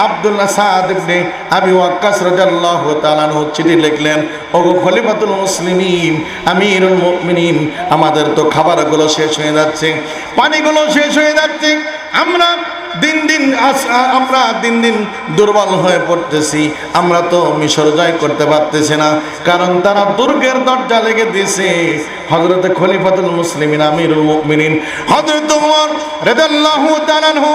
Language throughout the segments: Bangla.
আব্দুল্লাহ সাদ ইবনে আবি ওয়াক্কাস রাদিয়াল্লাহু তাআলা আনহু চিঠি লিখলেন, ওগো খলিফাতুল মুসলিমিন, আমিরুল মুমিনিন, আমাদের তো খাবারগুলো শেষ হয়ে যাচ্ছে, পানিগুলো শেষ হয়ে যাচ্ছে, আমরা দিন দিন দুর্বল হয়ে পড়তেছি, আমরা তো মিশর জয় করতে পারতেছি না, কারণ তারা দুর্গের দরজা লেগে দিয়েছে। হযরত খলিফাতুল মুসলিমিন আমিরুল মুমিনিন হযরত ওমর রাদিয়াল্লাহু তাআলা আনহু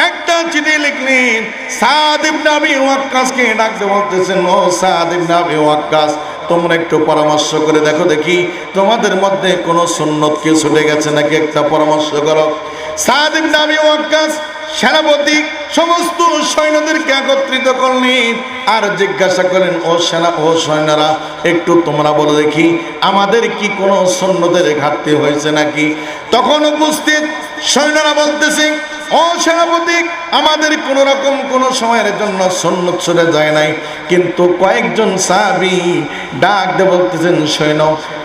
একটা চিঠি লিখলেন, সাদ ইবনে আবি ওয়াক্কাসকে ডাকতে বলতেছেন, ও সাদ ইবনে আবি ওয়াক্কাস, তোমরা একটু পরামর্শ করে দেখো দেখি তোমাদের মধ্যে কোনো সুন্নত কি ছুটে গেছে নাকি, একটা পরামর্শ করো। সাদ ইবনে আবি ওয়াক্কাস সেনাপতি সমস্ত সৈন্যদেরকে একত্রিত করলেন আর জিজ্ঞাসা করলেন, ও সৈন্যরা, একটু তোমরা বলো দেখি আমাদের কি কোনো সুন্নতের ঘাটতি হয়েছে নাকি। তখন উপস্থিত সৈন্যরা বলতেছে, ও সেনাপতি, আমাদের কোন রকম কোন সময়ের জন্য সুন্নত ছুটে যায় নাই, কিন্তু কয়েকজন সাহাবী ডাক দিয়ে বলতেছেন, সৈন্য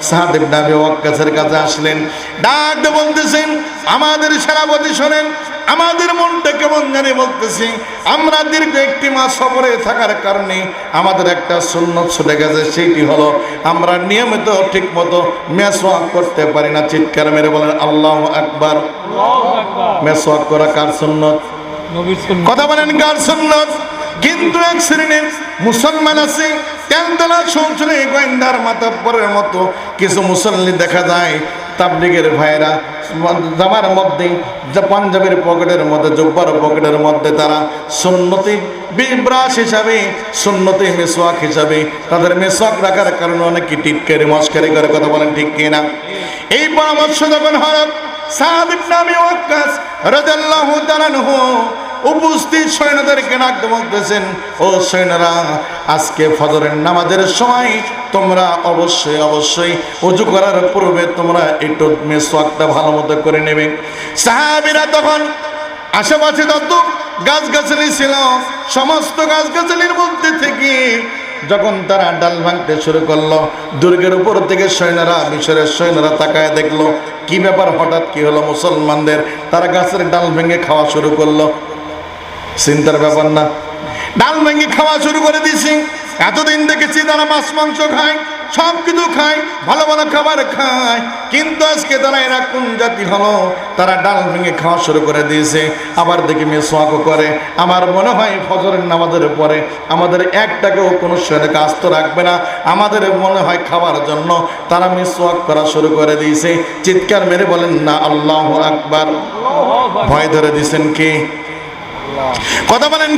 সাদ ইবনে আবি ওয়াক্কাসের কাছে আসলেন, ডাক দিয়ে বলতেছেন, আমাদের সেনাপতি শোনেন, আমাদের মনটা কেমন জানি বলতেছি, আমরা দীর্ঘ একটি মাস সফরে থাকার কারণে আমাদের একটা সুন্নত ছুটে গেছে, সেইটি হলো আমরা নিয়মিত ঠিক মতো মেসওয়াক করতে পারি না। চিৎকার মেরে বলেন আল্লাহু আকবার। মেসওয়াক করা কার সুন্নত? কথা বলেন কার সুন্নত? কিন্তু এক শ্রেণীর মুসলমান আছে, তেলতলা শৌচলে গোয়েন্দার মাতাব্বরের মতো কিছু মুসল্লি দেখা যায়, তাবলীগের ভাইরা জামার মধ্যে, পাঞ্জাবের পকেটের মধ্যে, জুব্বার পকেটের মধ্যে তারা সুন্নতি ব্রাশ হিসাবে, সুন্নতি মেসওয়াক হিসাবে তাদের মেসওয়াক রাখার কারণে অনেকে টিটকারি মস্কারি করে। কথা বলেন ঠিক কিনা? এই পরামর্শ যখন হযরত সাদ ইবনে আবি ওয়াক্কাস রাদিয়াল্লাহু তাআলা আনহু উপস্থিত সৈন্যদেরকে ডাকতে বলতেছেন, ও সৈন্যরা, আজকে ফজরের নামাজের সময় তোমরা অবশ্যই ওযু করার পূর্বে তোমরা একটু মেসওয়াকটা ভালো মতো করে নেবে। সাহাবীরা তখন আশেপাশে যত গাছগাছালি ছিল সমস্ত গাছগাছালির মধ্যে থেকে যখন তারা ডাল ভাঙতে শুরু করলো, দুর্গের উপর থেকে মিশরের সৈন্যরা তাকায় দেখলো কি ব্যাপার, হঠাৎ কি হলো মুসলমানদের, তারা গাছের ডাল ভেঙে খাওয়া শুরু করলো। চিন্তার ব্যাপার না? ডাল ভেঙে খাওয়া শুরু করে দিয়েছি। এতদিন দেখেছি তারা মাছ মাংস খায়, সব কিছু খায়, ভালো ভালো খাবার খায়, কিন্তু আজকে তারা এরা কোন জাতি হলো, তারা ডাল ভেঙে খাওয়া শুরু করে দিয়েছে। আবার দেখি মেসওয়াকও করে। আমার মনে হয় ফজরের নামাজের পরে আমাদের একটাকেও কোনো শরীরে আস্ত রাখবে না, আমাদের মনে হয় খাবার জন্য তারা মেসওয়াক করা শুরু করে দিয়েছে। চিৎকার মেরে বলেন না আল্লাহু আকবার। ভয় ধরে দিয়েছেন কি? কথা বলেন।